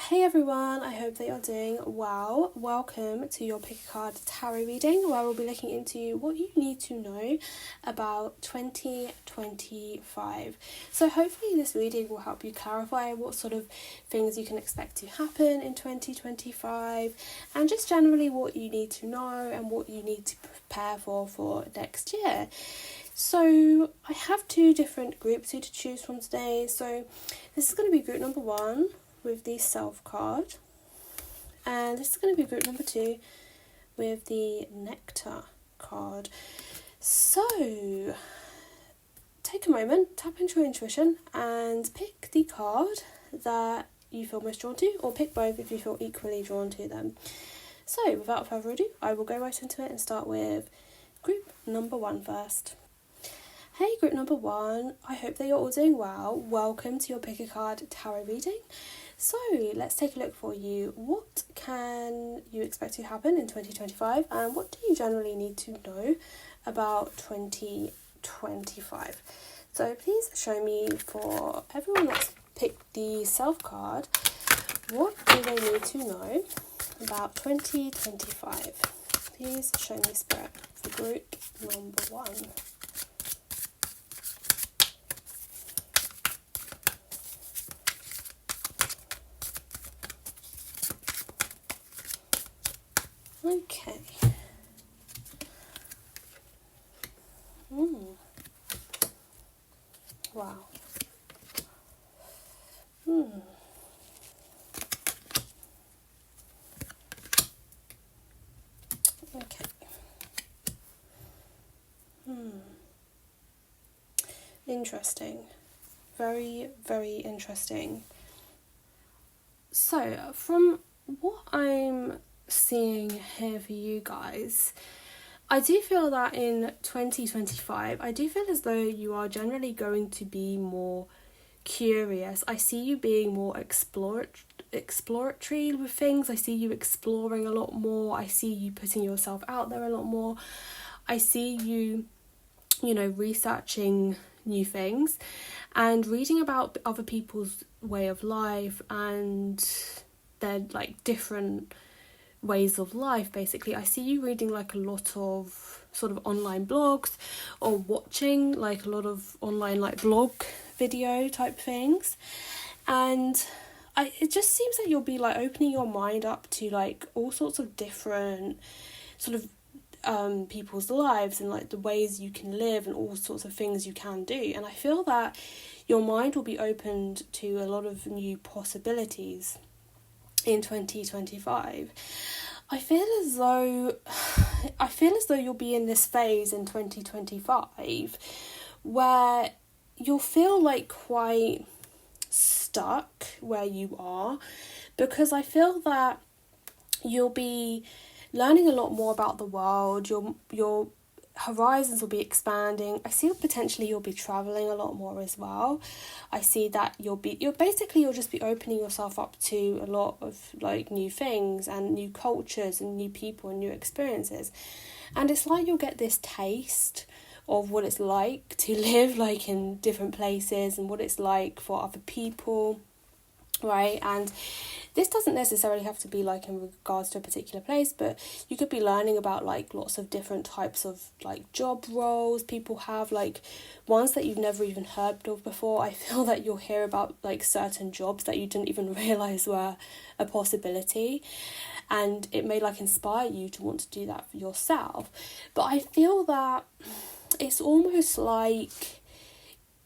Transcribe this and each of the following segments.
Hey everyone, I hope that you're doing well. Welcome to your Pick a Card Tarot reading, where we'll be looking into what you need to know about 2025. So hopefully this reading will help you clarify what sort of things you can expect to happen in 2025, and just generally what you need to know and what you need to prepare for next year. So I have two different groups to choose from today. So this is going to be group number 1 with the Self card, and this is going to be group number 2 with the Nectar card. So take a moment, tap into your intuition and pick the card that you feel most drawn to, or pick both if you feel equally drawn to them. So without further ado, I will go right into it and start with group number 1 first. Hey group number 1, I hope that you're all doing well. Welcome to your Pick a Card Tarot reading. So let's take a look for you. What can you expect to happen in 2025, and what do you generally need to know about 2025? So please show me, for everyone that's picked the Self card, what do they need to know about 2025? Please show me, Spirit, for group number 1. Okay. Wow. Okay. Interesting. Very, very interesting. So, from what I'm seeing here for you guys, I do feel that in 2025, I do feel as though you are generally going to be more curious. I see you being more exploratory with things. I see you exploring a lot more. I see you putting yourself out there a lot more. I see you, researching new things and reading about other people's way of life and their different ways of life. Basically, I see you reading a lot of sort of online blogs, or watching a lot of online blog video type things, and it just seems that you'll be opening your mind up to all sorts of different sort of people's lives and the ways you can live and all sorts of things you can do. And I feel that your mind will be opened to a lot of new possibilities in 2025. I feel as though you'll be in this phase in 2025 where you'll feel quite stuck where you are, because I feel that you'll be learning a lot more about the world. Your horizons will be expanding. I see potentially you'll be traveling a lot more as well. I see that you'll just be opening yourself up to a lot of new things and new cultures and new people and new experiences. And it's you'll get this taste of what it's like to live in different places and what it's like for other people, right? And this doesn't necessarily have to be in regards to a particular place, but you could be learning about lots of different types of job roles people have, ones that you've never even heard of before. I feel that you'll hear about certain jobs that you didn't even realize were a possibility, and it may inspire you to want to do that for yourself. But I feel that it's almost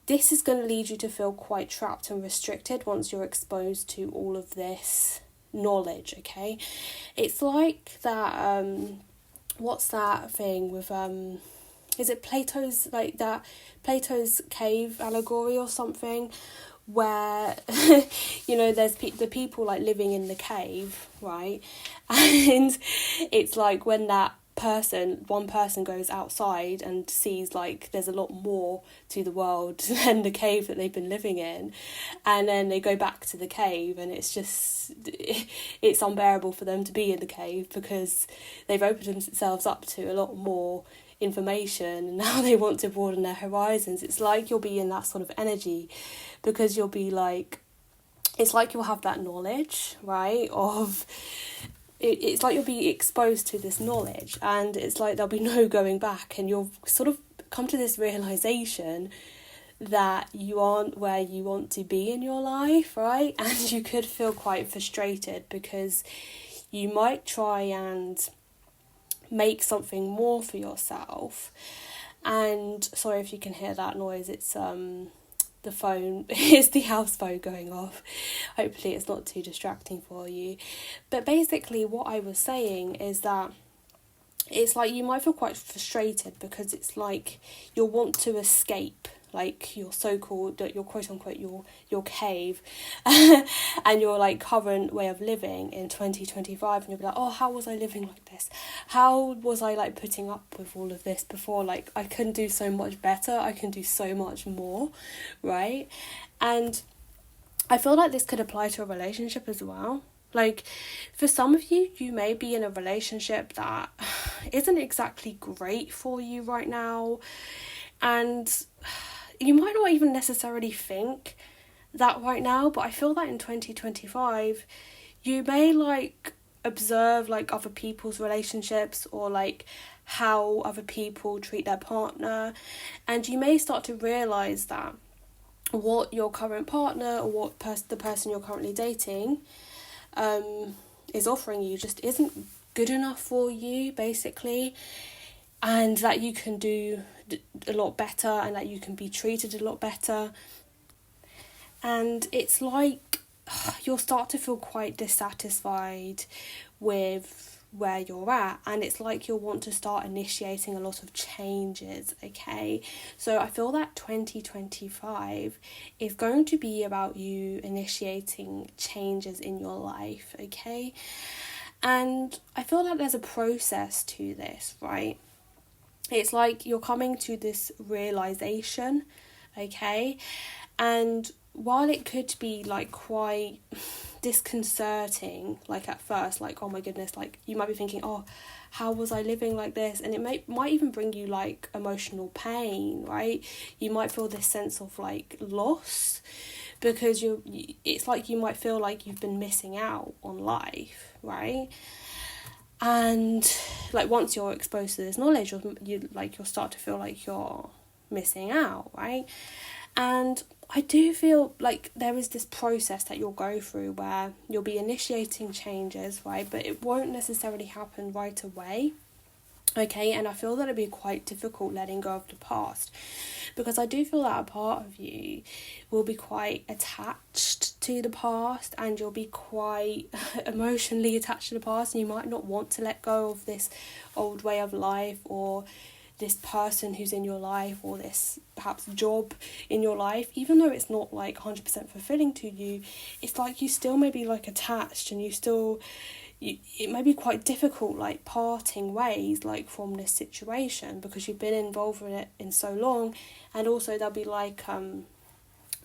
this is going to lead you to feel quite trapped and restricted once you're exposed to all of this knowledge, okay? It's that, what's that thing with, is it Plato's, that Plato's cave allegory or something, where, there's the people living in the cave, right? And it's when one person goes outside and sees there's a lot more to the world than the cave that they've been living in, and then they go back to the cave and it's unbearable for them to be in the cave because they've opened themselves up to a lot more information and now they want to broaden their horizons. It's you'll be in that sort of energy, because you'll be it's like you'll have that knowledge, right, of it's like you'll be exposed to this knowledge, and it's like there'll be no going back, and you'll sort of come to this realization that you aren't where you want to be in your life, right? And you could feel quite frustrated because you might try and make something more for yourself. And sorry if you can hear that noise, it's the phone, it's the house phone going off. Hopefully it's not too distracting for you. But basically what I was saying is that it's like you might feel quite frustrated because it's like you'll want to escape like your so-called, your quote-unquote, your cave and your like current way of living in 2025, and you'll be like, oh, how was I living like this? How was I like putting up with all of this before? Like, I can do so much better, I can do so much more, right? And I feel like this could apply to a relationship as well. Like, for some of you, you may be in a relationship that isn't exactly great for you right now, and you might not even necessarily think that right now, but I feel that in 2025, you may like observe like other people's relationships or like how other people treat their partner, and you may start to realise that what your current partner or what the person you're currently dating is offering you just isn't good enough for you, basically, and that you can do a lot better and that you can be treated a lot better. And it's like you'll start to feel quite dissatisfied with where you're at, and it's like you'll want to start initiating a lot of changes, okay? So I feel that 2025 is going to be about you initiating changes in your life, okay? And I feel that there's a process to this, right? It's like you're coming to this realization, okay? And while it could be like quite disconcerting, like at first, like, oh my goodness, like you might be thinking, oh, how was I living like this? And it might even bring you like emotional pain, right? You might feel this sense of like loss because it's like you might feel like you've been missing out on life, right? And like once you're exposed to this knowledge, you'll start to feel like you're missing out, right? And I do feel like there is this process that you'll go through where you'll be initiating changes, right? But it won't necessarily happen right away, okay? And I feel that it'd be quite difficult letting go of the past, because I do feel that a part of you will be quite attached to the past, and you'll be quite emotionally attached to the past, and you might not want to let go of this old way of life, or this person who's in your life, or this perhaps job in your life, even though it's not like 100% fulfilling to you. It's like you still may be like attached, and it may be quite difficult like parting ways like from this situation, because you've been involved in it in so long, and also there'll be like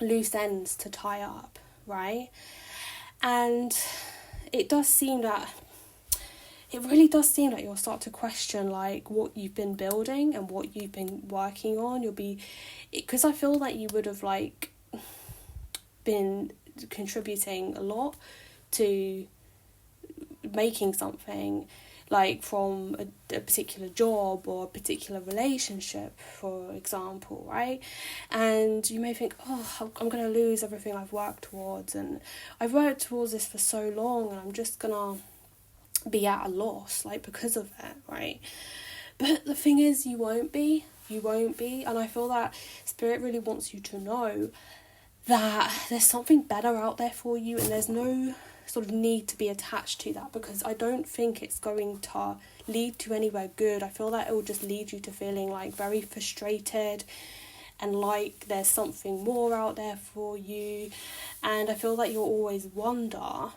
loose ends to tie up, right? And it really does seem that you'll start to question like what you've been building and what you've been working on. Because I feel that you would have like been contributing a lot to making something, like from a particular job or a particular relationship, for example, right? And you may think, oh, I'm going to lose everything I've worked towards, and I've worked towards this for so long, and I'm just going to be at a loss, like, because of it, right? But the thing is, you won't be, and I feel that Spirit really wants you to know that there's something better out there for you, and there's no sort of need to be attached to that, because I don't think it's going to lead to anywhere good. I feel that it will just lead you to feeling like very frustrated, and like there's something more out there for you, and I feel that you'll always wonder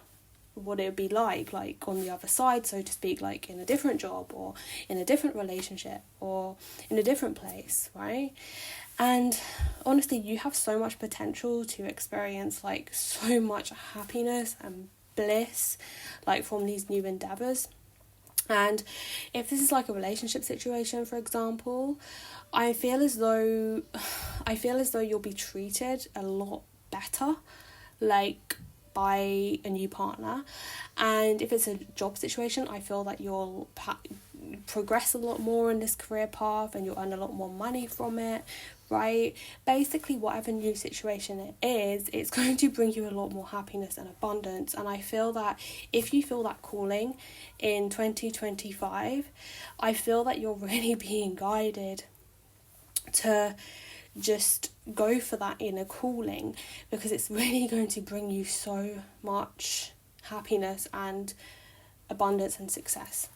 what it would be like on the other side, so to speak, like in a different job or in a different relationship or in a different place, right? And honestly, you have so much potential to experience like so much happiness and bliss like from these new endeavours. And if this is like a relationship situation, for example, I feel as though you'll be treated a lot better, like by a new partner. And if it's a job situation, I feel that you'll progress a lot more in this career path and you'll earn a lot more money from it, right? Basically, whatever new situation it is, it's going to bring you a lot more happiness and abundance. And I feel that if you feel that calling in 2025, I feel that you're really being guided to just go for that inner calling, because it's really going to bring you so much happiness and abundance and success.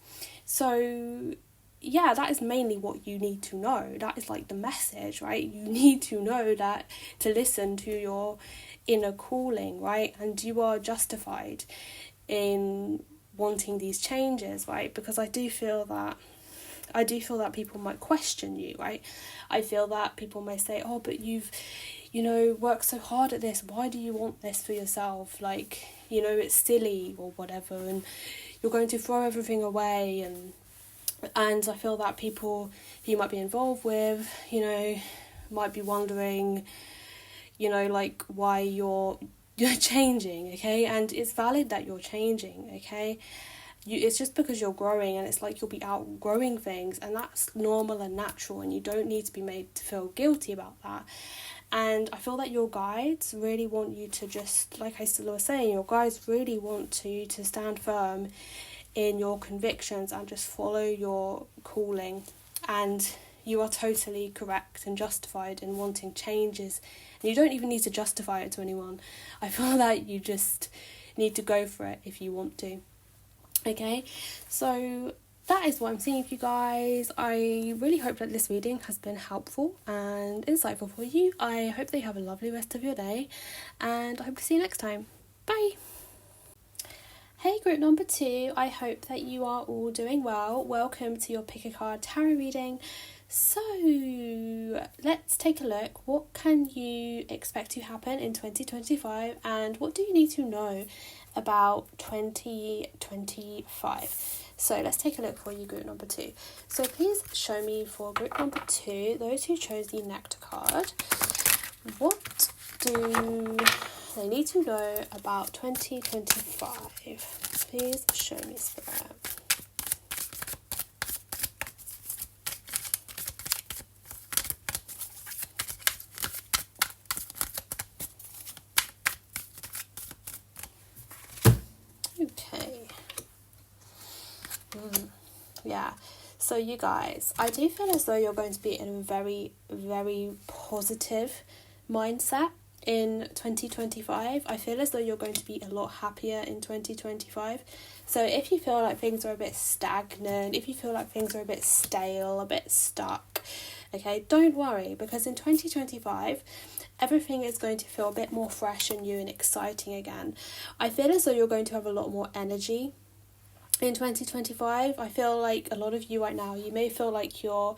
So yeah, that is mainly what you need to know. That is like the message, right? You need to know that, to listen to your inner calling, right? And you are justified in wanting these changes, right? Because I do feel that people might question you, right? I feel that people may say, oh, but you've, worked so hard at this. Why do you want this for yourself? Like, it's silly or whatever. And you're going to throw everything away. And I feel that people who you might be involved with, might be wondering, like why you're changing, okay? And it's valid that you're changing, okay? It's just because you're growing, and it's like you'll be outgrowing things, and that's normal and natural, and you don't need to be made to feel guilty about that. And I feel that your guides really want you to just, like I was saying, your guides really want you to stand firm in your convictions and just follow your calling. And you are totally correct and justified in wanting changes, and you don't even need to justify it to anyone. I feel that you just need to go for it if you want to. Okay, so that is what I'm seeing for you guys. I really hope that this reading has been helpful and insightful for you. I hope that you have a lovely rest of your day, and I hope to see you next time. Bye! Hey group number 2, I hope that you are all doing well. Welcome to your Pick a Card Tarot reading. So let's take a look. What can you expect to happen in 2025, and what do you need to know about 2025? So let's take a look for you, group number 2. So please show me for group number 2, those who chose the Nectar card, what do they need to know about 2025? Please show me, Spirit. Okay. Yeah. So you guys, I do feel as though you're going to be in a very, very positive mindset in 2025. I feel as though you're going to be a lot happier in 2025. So if you feel like things are a bit stagnant, if you feel like things are a bit stale, a bit stuck, okay, don't worry, because in 2025 everything is going to feel a bit more fresh and new and exciting again. I feel as though you're going to have a lot more energy in 2025. I feel like a lot of you right now, you may feel like you're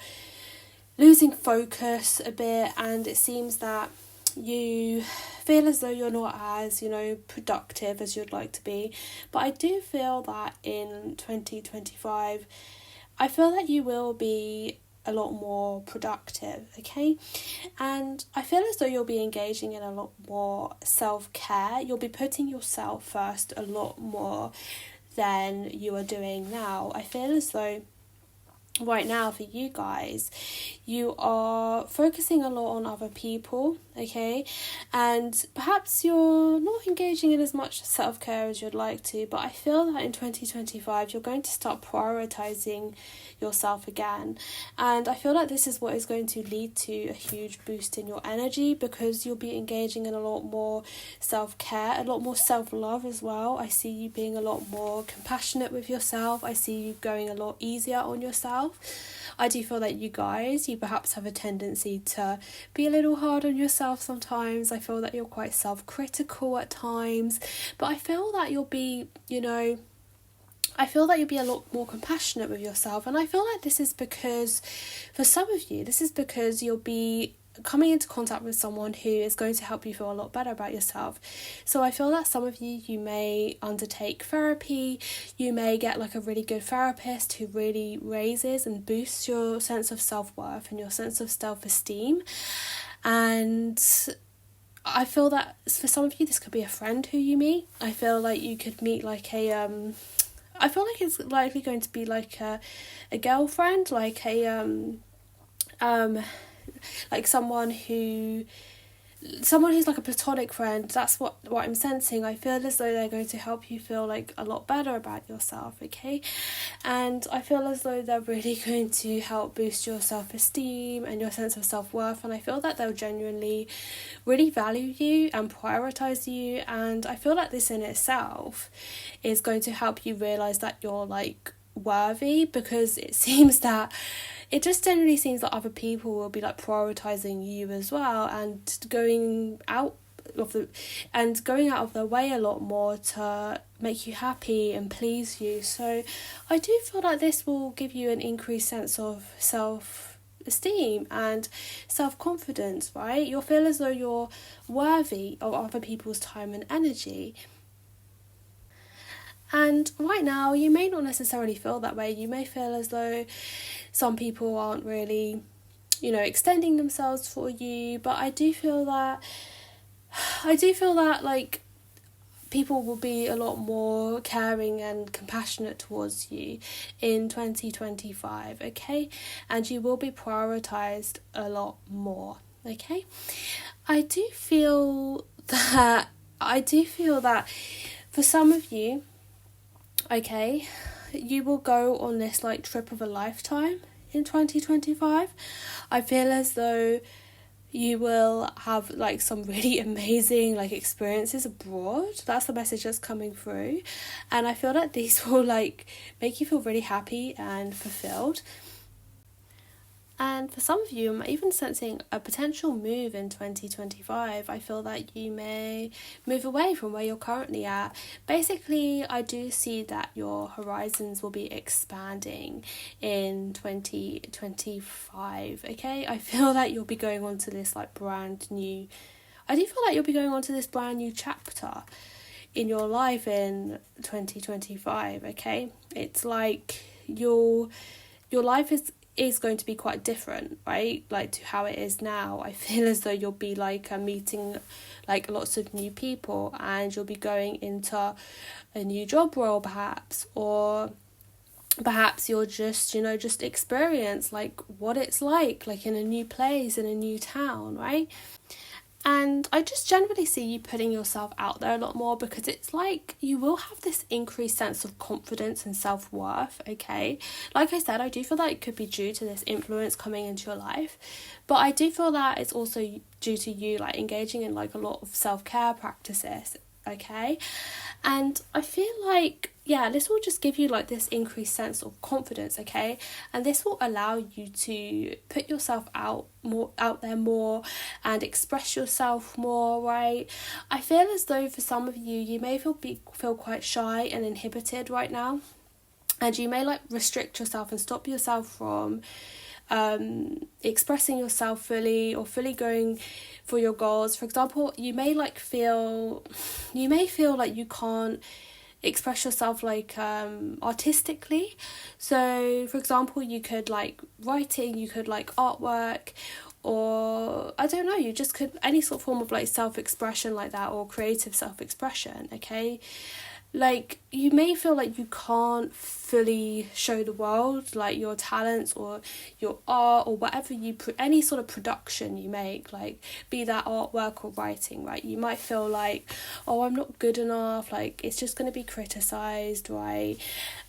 losing focus a bit, and it seems that you feel as though you're not as, productive as you'd like to be. But I do feel that in 2025, I feel that you will be a lot more productive, okay? And I feel as though you'll be engaging in a lot more self-care. You'll be putting yourself first a lot more than you are doing now. I feel as though right now for you guys, you are focusing a lot on other people, okay? And perhaps you're not engaging in as much self-care as you'd like to, but I feel that in 2025 you're going to start prioritizing yourself again. And I feel like this is what is going to lead to a huge boost in your energy, because you'll be engaging in a lot more self-care, a lot more self-love as well. I see you being a lot more compassionate with yourself. I see you going a lot easier on yourself. I do feel that you guys, you perhaps have a tendency to be a little hard on yourself sometimes. I feel that you're quite self-critical at times, but I feel that you'll be, I feel that you'll be a lot more compassionate with yourself. And I feel like this is because, for some of you, this is because you'll be coming into contact with someone who is going to help you feel a lot better about yourself. So I feel that some of you may undertake therapy, you may get like a really good therapist who really raises and boosts your sense of self-worth and your sense of self-esteem. And I feel that for some of you this could be a friend who you meet. I feel like you could meet like I feel like it's likely going to be like a girlfriend, like like someone who's like a platonic friend. That's what I'm sensing. I feel as though they're going to help you feel like a lot better about yourself, okay? And I feel as though they're really going to help boost your self-esteem and your sense of self-worth, and I feel that they'll genuinely really value you and prioritize you, and I feel like this in itself is going to help you realize that you're like worthy, because it just generally seems that other people will be like prioritizing you as well, and going out of their way a lot more to make you happy and please you. So I do feel like this will give you an increased sense of self-esteem and self-confidence, right? You'll feel as though you're worthy of other people's time and energy. And right now, you may not necessarily feel that way. You may feel as though some people aren't really, extending themselves for you. But I do feel that like people will be a lot more caring and compassionate towards you in 2025, okay? And you will be prioritized a lot more, okay? I do feel that for some of you, okay, you will go on this like trip of a lifetime in 2025. I feel as though you will have like some really amazing like experiences abroad. That's the message that's coming through, and I feel that these will like make you feel really happy and fulfilled. And for some of you, I'm even sensing a potential move in 2025. I feel that you may move away from where you're currently at. Basically, I do see that your horizons will be expanding in 2025, okay? I feel that you'll be going on to this brand new chapter in your life in 2025, okay? It's like your life is going to be quite different, right? Like to how it is now. I feel as though you'll be meeting lots of new people, and you'll be going into a new job role perhaps, or perhaps you'll just experience what it's like in a new place, in a new town, right? And I just generally see you putting yourself out there a lot more, because it's like you will have this increased sense of confidence and self-worth, okay? Like I said, I do feel that it could be due to this influence coming into your life, but I do feel that it's also due to you engaging in a lot of self-care practices, okay? And I feel this will just give you this increased sense of confidence, okay? And this will allow you to put yourself out there more and express yourself more, right? I feel as though for some of you, you may feel quite shy and inhibited right now, and you may restrict yourself and stop yourself from expressing yourself fully, or fully going for your goals. For example, you may feel like you can't express yourself artistically. So for example, you could writing, you could artwork, or I don't know, you just could any sort of form of self-expression like that, or creative self-expression, okay? You may feel like you can't fully show the world your talents or your art, or whatever any sort of production you make, be that artwork or writing, right? You might feel oh, I'm not good enough, it's just going to be criticized, right?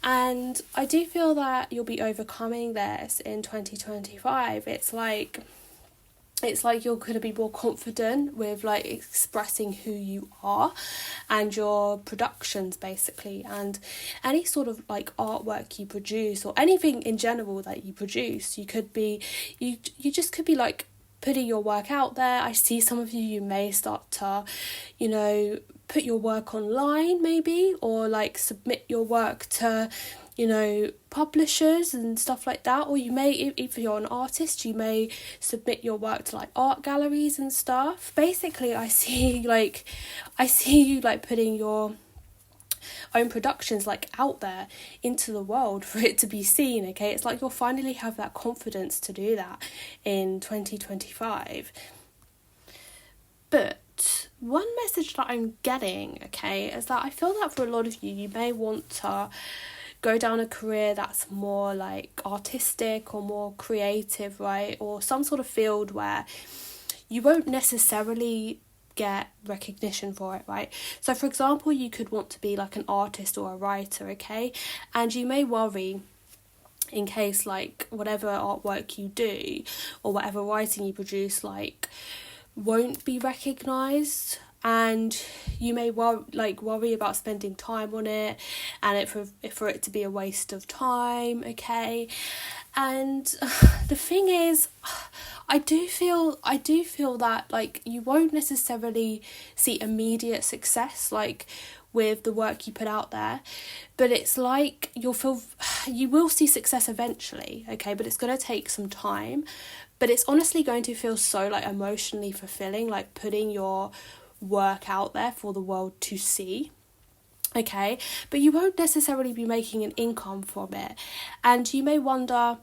And I do feel that you'll be overcoming this in 2025. It's like you're going to be more confident with expressing who you are and your productions, basically, and any sort of artwork you produce, or anything in general that you produce. You just could be putting your work out there. I see some of you may start to put your work online, maybe, or submit your work to publishers and stuff like that. Or you may, if you're an artist, you may submit your work to art galleries and stuff. Basically, I see you putting your own productions out there into the world for it to be seen, okay? It's you'll finally have that confidence to do that in 2025. But one message that I'm getting, okay, is that I feel that for a lot of you, you may want to go down a career that's more like artistic or more creative, right? Or some sort of field where you won't necessarily get recognition for it, right? So for example, you could want to be like an artist or a writer, okay? And you may worry in case like whatever artwork you do or whatever writing you produce like won't be recognized, and you may worry about spending time on it and for it to be a waste of time, okay? And the thing is, I do feel that like you won't necessarily see immediate success like with the work you put out there, but it's like you will see success eventually, okay? But it's going to take some time, but it's honestly going to feel so like emotionally fulfilling, like putting your work out there for the world to see, okay? But you won't necessarily be making an income from it, and you may wonder,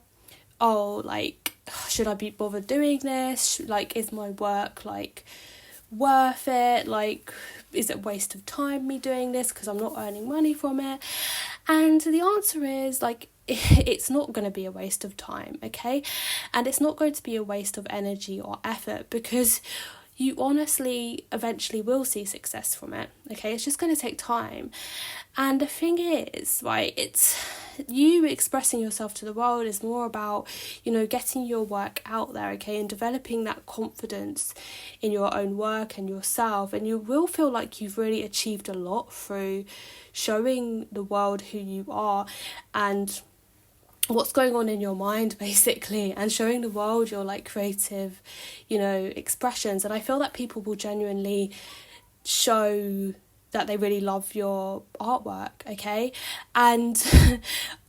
oh, like, should I be bothered doing this? Like, is my work like worth it? Like, is it a waste of time me doing this because I'm not earning money from it? And the answer is like, it's not going to be a waste of time, okay? And it's not going to be a waste of energy or effort, because you honestly eventually will see success from it, okay? It's just going to take time. And the thing is, right, it's you expressing yourself to the world is more about, you know, getting your work out there, okay, and developing that confidence in your own work and yourself. And you will feel like you've really achieved a lot through showing the world who you are and what's going on in your mind, basically, and showing the world your like creative, you know, expressions. And I feel that people will genuinely show that they really love your artwork, okay? And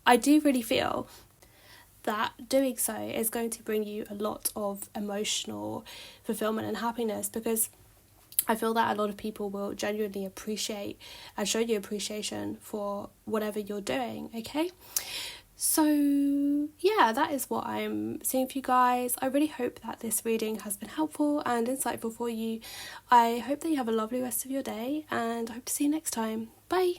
I do really feel that doing so is going to bring you a lot of emotional fulfillment and happiness, because I feel that a lot of people will genuinely appreciate and show you appreciation for whatever you're doing, okay? So yeah, that is what I'm seeing for you guys. I really hope that this reading has been helpful and insightful for you. I hope that you have a lovely rest of your day, and I hope to see you next time. Bye!